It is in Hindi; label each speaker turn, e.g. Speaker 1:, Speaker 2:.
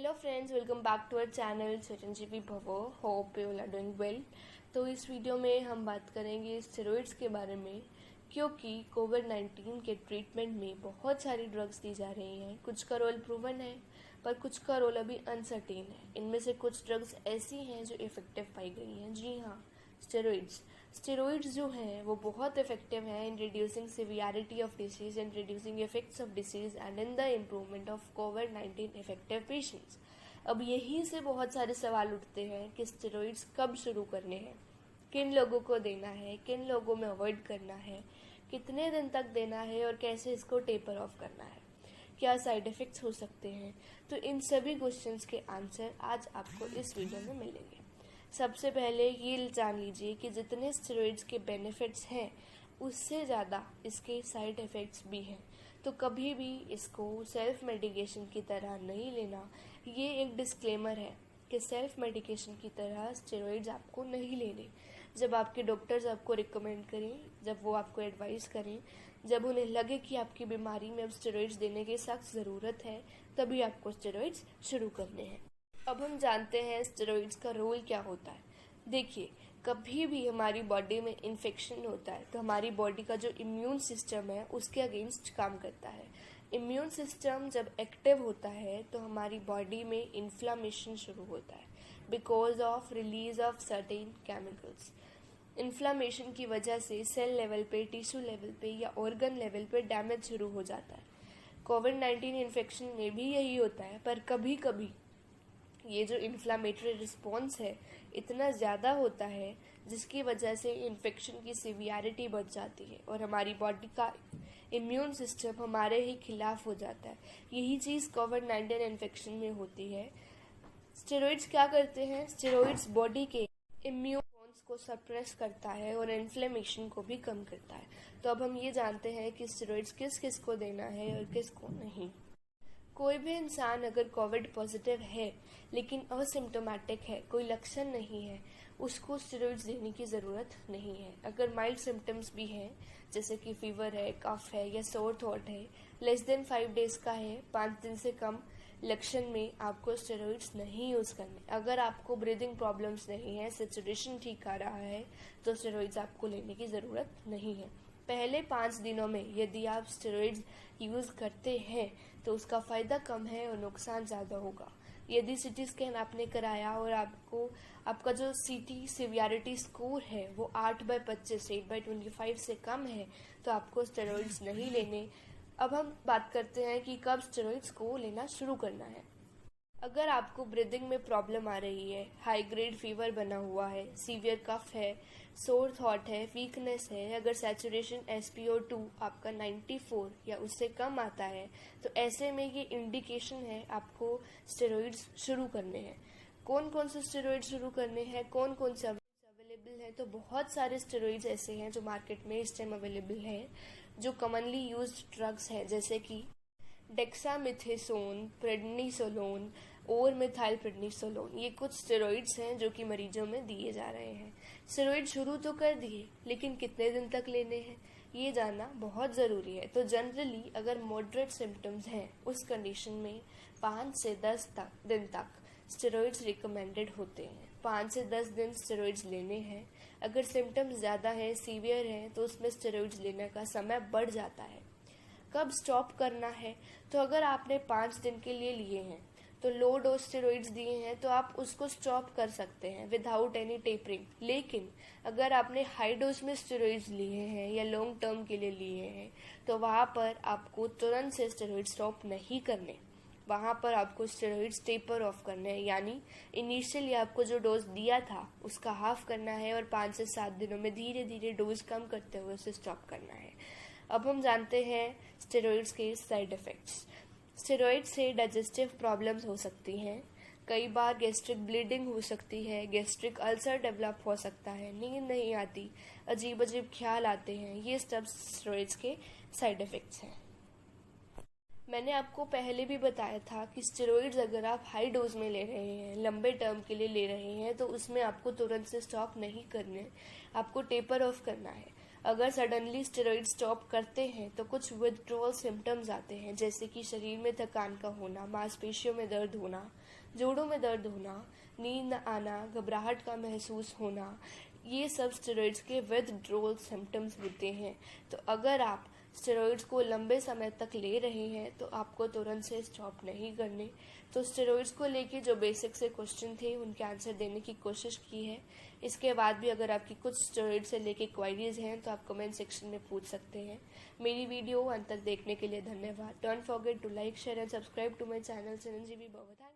Speaker 1: Hello friends, welcome back to our channel Chiranjeevi Bhavo. Hope you are doing well. तो इस वीडियो में हम बात करेंगे स्टेरॉइड्स के बारे में, क्योंकि कोविड-19 के ट्रीटमेंट में बहुत सारी ड्रग्स दी जा रही हैं। कुछ का रोल प्रूवन है पर कुछ का रोल अभी अनसर्टेन है। इनमें से कुछ ड्रग्स ऐसी हैं जो इफेक्टिव पाई गई हैं। जी हाँ, स्टेरॉइड्स जो हैं वो बहुत इफेक्टिव हैं in reducing severity of disease and reducing effects of disease and in the improvement of covid effective patients. अब यहीं से बहुत सारे सवाल उठते हैं कि स्टेरॉइड्स कब शुरू करने हैं, किन लोगों को देना है, किन लोगों में अवॉइड करना है, कितने दिन तक देना है और कैसे इसको टेपर ऑफ करना है, क्या साइड इफ़ेक्ट्स हो सकते हैं। तो इन सभी क्वेश्चंस के आंसर आज आपको इस वीडियो में मिलेंगे। सबसे पहले ये जान लीजिए कि जितने स्टेरॉइड्स के बेनिफिट्स हैं उससे ज़्यादा इसके साइड इफ़ेक्ट्स भी हैं। तो कभी भी इसको सेल्फ मेडिकेशन की तरह नहीं लेना। ये एक डिस्क्लेमर है कि सेल्फ मेडिकेशन की तरह स्टेरॉइड्स आपको नहीं लेने। जब आपके डॉक्टर्स आपको रिकमेंड करें, जब वो आपको एडवाइस करें, जब उन्हें लगे कि आपकी बीमारी में अब स्टेरॉइड्स देने की सख्त ज़रूरत है, तभी आपको स्टेरॉइड्स शुरू करने हैं। अब हम जानते हैं स्टेरॉइड्स का रोल क्या होता है। देखिए, कभी भी हमारी बॉडी में इन्फेक्शन होता है तो हमारी बॉडी का जो इम्यून सिस्टम है उसके अगेंस्ट काम करता है। इम्यून सिस्टम जब एक्टिव होता है तो हमारी बॉडी में इन्फ्लामेशन शुरू होता है because of release of certain chemicals. Inflammation की वजह से सेल लेवल पे, टिश्यू लेवल पे या ऑर्गन लेवल पे डैमेज शुरू हो जाता है। कोविड-19 इन्फेक्शन में भी यही होता है, पर कभी कभी ये जो इन्फ्लामेटरी रिस्पॉन्स है इतना ज़्यादा होता है जिसकी वजह से इन्फेक्शन की सिवियरिटी बढ़ जाती है और हमारी बॉडी का इम्यून सिस्टम हमारे ही खिलाफ हो जाता है। यही चीज़ कोविड-19 इन्फेक्शन में होती है। स्टेरॉइड्स क्या करते हैं? स्टेरॉइड्स बॉडी के इम्यून रिस्पॉन्स को सप्रेस करता है और इन्फ्लेमेशन को भी कम करता है। तो अब हम ये जानते हैं कि स्टेरॉइड्स किस किस को देना है और किस को नहीं। कोई भी इंसान अगर कोविड पॉजिटिव है लेकिन असिम्टोमेटिक है, कोई लक्षण नहीं है, उसको स्टेरॉइड्स देने की ज़रूरत नहीं है। अगर माइल्ड सिम्टम्स भी हैं, जैसे कि फीवर है, कफ है या सोर थ्रोट है, लेस देन 5 डेज़ का है, 5 दिन से कम लक्षण में आपको स्टेरॉइड्स नहीं यूज़ करने। अगर आपको ब्रीदिंग प्रॉब्लम्स नहीं है, सैचुरेशन ठीक आ रहा है, तो स्टेरॉइड्स आपको लेने की ज़रूरत नहीं है। पहले 5 दिनों में यदि आप स्टेरॉइड्स यूज़ करते हैं तो उसका फ़ायदा कम है और नुकसान ज़्यादा होगा। यदि सीटी स्कैन आपने कराया और आपका जो सीटी सिवियरिटी स्कोर है वो 8/25 8/25 से कम है तो आपको स्टेरॉइड्स नहीं लेने। अब हम बात करते हैं कि कब स्टेरॉइड्स को लेना शुरू करना है। अगर आपको ब्रीदिंग में प्रॉब्लम आ रही है, हाई ग्रेड फीवर बना हुआ है, सीवियर कफ है, सोर थ्रोट है, वीकनेस है, अगर सैचुरेशन SpO2 आपका 94 या उससे कम आता है, तो ऐसे में ये इंडिकेशन है आपको स्टेरॉइड्स शुरू करने हैं। कौन कौन से स्टेरॉइड्स शुरू करने हैं, कौन कौन से अवेलेबल हैं? तो बहुत सारे स्टेरॉइड्स ऐसे हैं जो मार्केट में इस टाइम अवेलेबल हैं, जो कॉमनली यूज्ड ड्रग्स हैं, जैसे कि डेक्सामेथासोन, प्रेडनिसोलोन और मिथाइलप्रेडनिसोलोन। ये कुछ स्टेरॉइड्स हैं जो कि मरीजों में दिए जा रहे हैं। स्टेरॉइड शुरू तो कर दिए, लेकिन कितने दिन तक लेने हैं ये जानना बहुत ज़रूरी है। तो जनरली अगर मॉडरेट सिम्टम्स हैं उस कंडीशन में 5 से 10 दिन तक स्टेरॉइड्स रिकमेंडेड होते हैं। 5 से 10 दिन स्टेरॉइड्स लेने हैं। अगर सिम्टम्स ज़्यादा है, सीवियर है, तो उसमें स्टेरॉइड्स लेने का समय बढ़ जाता है। कब स्टॉप करना है? तो अगर आपने 5 दिन के लिए लिए हैं तो लो डोज स्टेरॉइड्स दिए हैं तो आप उसको स्टॉप कर सकते हैं विदाउट एनी टेपरिंग। लेकिन अगर आपने हाई डोज में स्टेरॉइड्स लिए हैं या लॉन्ग टर्म के लिए लिए हैं तो वहाँ पर आपको तुरंत से स्टेरॉइड स्टॉप नहीं करने। वहाँ पर आपको स्टेरॉइड्स टेपर ऑफ करने हैं, यानी इनिशियली आपको जो डोज दिया था उसका हाफ करना है और 5 से 7 दिनों में धीरे धीरे डोज कम करते हुए उसे स्टॉप करना है। अब हम जानते हैं स्टेरॉइड्स के साइड इफ़ेक्ट्स। स्टेरॉइड से डाइजेस्टिव प्रॉब्लम्स हो सकती हैं, कई बार गैस्ट्रिक ब्लीडिंग हो सकती है, गैस्ट्रिक अल्सर डेवलप हो सकता है, नींद नहीं आती, अजीब अजीब ख्याल आते हैं। ये सब स्टेरॉइड्स के साइड इफ़ेक्ट्स हैं। मैंने आपको पहले भी बताया था कि स्टेरॉइड्स अगर आप हाई डोज में ले रहे हैं, लंबे टर्म के लिए ले रहे हैं, तो उसमें आपको तुरंत से स्टॉप नहीं करने, आपको टेपर ऑफ करना है। अगर सडनली स्टेरॉइड स्टॉप करते हैं तो कुछ विथड्रॉल सिम्टम्स आते हैं, जैसे कि शरीर में थकान का होना, मांसपेशियों में दर्द होना, जोड़ों में दर्द होना, नींद न आना, घबराहट का महसूस होना। ये सब स्टेरॉइड्स के विथड्रॉल सिम्टम्स होते हैं। तो अगर आप स्टेरॉइड्स को लंबे समय तक ले रहे हैं तो आपको तुरंत से स्टॉप नहीं करने। तो स्टेरॉइड्स को लेके जो बेसिक से क्वेश्चन थे उनके आंसर देने की कोशिश की है। इसके बाद भी अगर आपकी कुछ स्टेरॉइड से लेके क्वायरीज हैं तो आप कमेंट सेक्शन में पूछ सकते हैं। मेरी वीडियो अंत तक देखने के लिए धन्यवाद। Don't forget to like, share and subscribe to my channel चिरंजीवी भव।